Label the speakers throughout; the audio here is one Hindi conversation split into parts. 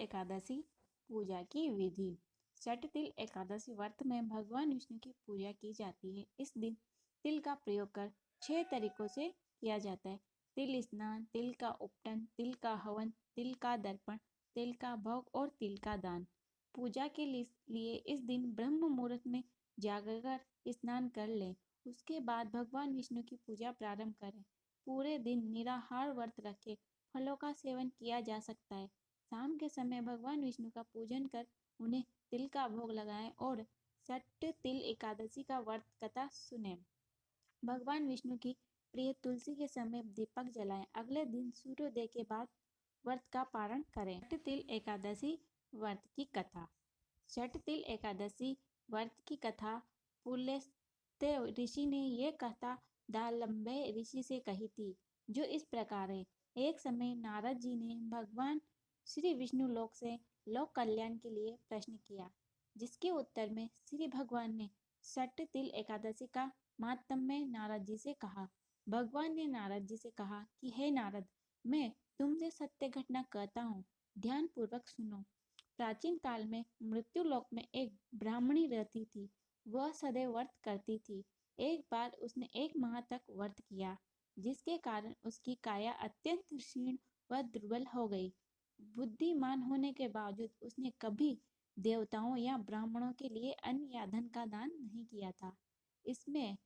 Speaker 1: एकादशी पूजा की विधि। षटतिल एकादशी व्रत में भगवान विष्णु की पूजा की जाती है। इस दिन तिल का प्रयोग कर 6 तरीकों से किया जाता है। तिल स्नान, तिल का उपटन, तिल का हवन, तिल का दर्पण, तिल का भोग और तिल का दान। पूजा के लिए इस दिन ब्रह्म मुहूर्त में जागकर स्नान कर लें। उसके बाद भगवान विष्णु की पूजा प्रारंभ करें। पूरे दिन निराहार व्रत रखें। फलों का सेवन किया जा सकता है। शाम के समय भगवान विष्णु का पूजन कर उन्हें तिल का भोग लगाएं और षट तिल एकादशी का व्रत कथा सुने। भगवान विष्णु की प्रिय तुलसी के समय दीपक जलाएं। अगले दिन सूर्योदय के बाद व्रत का पारण करें। षट तिल एकादशी व्रत की कथा। षट तिल एकादशी व्रत की कथा पुलस्त्य ऋषि ने ये कथा दालंबे ऋषि से कही थी, जो इस प्रकार है। एक समय नारद जी ने भगवान श्री विष्णु लोक से लोक कल्याण के लिए प्रश्न किया, जिसके उत्तर में श्री भगवान ने षट तिल एकादशी का महात्म्य नारद जी से कहा। भगवान ने नारद जी से कहा कि हे नारद, मैं तुमसे सत्य घटना कहता हूँ, ध्यान पूर्वक सुनो। प्राचीन काल में मृत्यु लोक में एक ब्राह्मणी रहती थी। वह सदैव व्रत करती थी। एक बार उसने 1 माह तक व्रत किया, जिसके कारण उसकी काया अत्यंत क्षीण व दुर्बल हो गई। बुद्धिमान होने के बावजूद उसने कभी देवताओं या ब्राह्मणों के लिए अन्न या धन का दान नहीं किया था। इसमें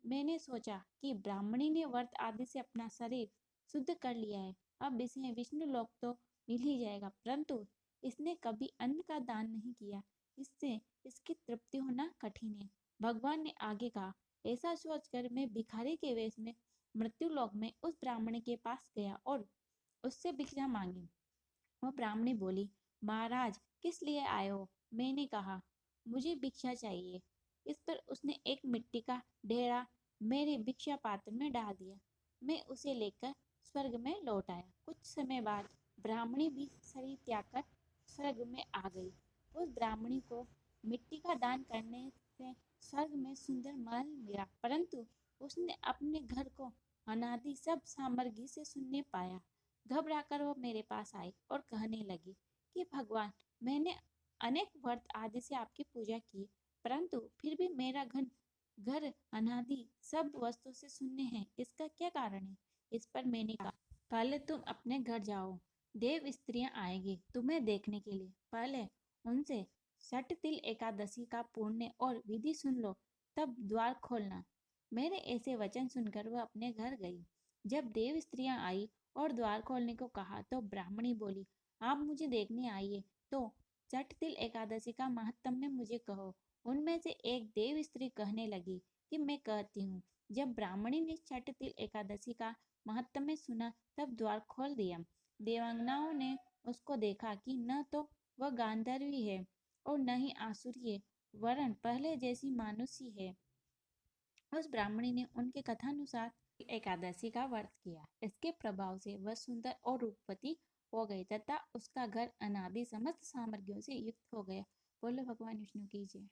Speaker 1: मैंने सोचा कि ब्राह्मणी ने व्रत आदि से अपना शरीर शुद्ध कर लिया है, अब इसे विष्णु लोक तो मिल ही जाएगा, परंतु इसने कभी अन्न का दान नहीं किया, इससे इसकी तृप्ति होना कठिन है। भगवान ने आगे कहा, ऐसा सोचकर मैं भिखारी के वेश में मृत्यु लोक में उस ब्राह्मणी के पास गया और उससे भिक्षा मांगी। वह ब्राह्मणी बोली, महाराज किस लिए आए हो? मैंने कहा, मुझे भिक्षा चाहिए। इस पर उसने एक मिट्टी का ढेरा मेरे भिक्षा पात्र में डाल दिया। मैं उसे लेकर स्वर्ग में लौट आया। कुछ समय बाद ब्राह्मणी भी शरीर त्याग कर स्वर्ग में आ गई। उस ब्राह्मणी को मिट्टी का दान करने से स्वर्ग में सुंदर महल मिला, परंतु उसने अपने घर को अनादि सब सामग्री से शून्य पाया। घबराकर वो मेरे पास आई और कहने लगी कि भगवान, मैंने अनेक व्रत आदि से आपकी पूजा की, परंतु फिर भी मेरा घर अनादि सब वस्तु से शून्य है। इसका क्या कारण है? इस पर मैंने कहा, पहले तुम अपने घर जाओ, देव स्त्रियां आएंगी तुम्हें देखने के लिए। पहले उनसे षट तिल एकादशी का पुण्य और विधि सुन लो, तब द्वार खोलना। मेरे ऐसे वचन सुनकर वह अपने घर गई। जब देव स्त्रियां आई और द्वार खोलने को कहा तो ब्राह्मणी बोली, आप मुझे देखने आइए तो षट तिल एकादशी का महात्म्य मुझे कहो। उनमें से एक देव स्त्री कहने लगी कि मैं कहती हूँ। जब ब्राह्मणी ने षट तिल एकादशी का महात्म्य सुना तब द्वार खोल दिया। देवांगनाओं ने उसको देखा कि न तो वह गांधर्वी है और न ही आसुरी है, वरन पहले जैसी मानुषी है। उस ब्राह्मणी ने उनके कथानुसार एकादशी का व्रत किया। इसके प्रभाव से वह सुंदर और रूपवती हो गई तथा उसका घर अनादि समस्त सामग्रियों से युक्त हो गया। बोलो भगवान विष्णु की जय।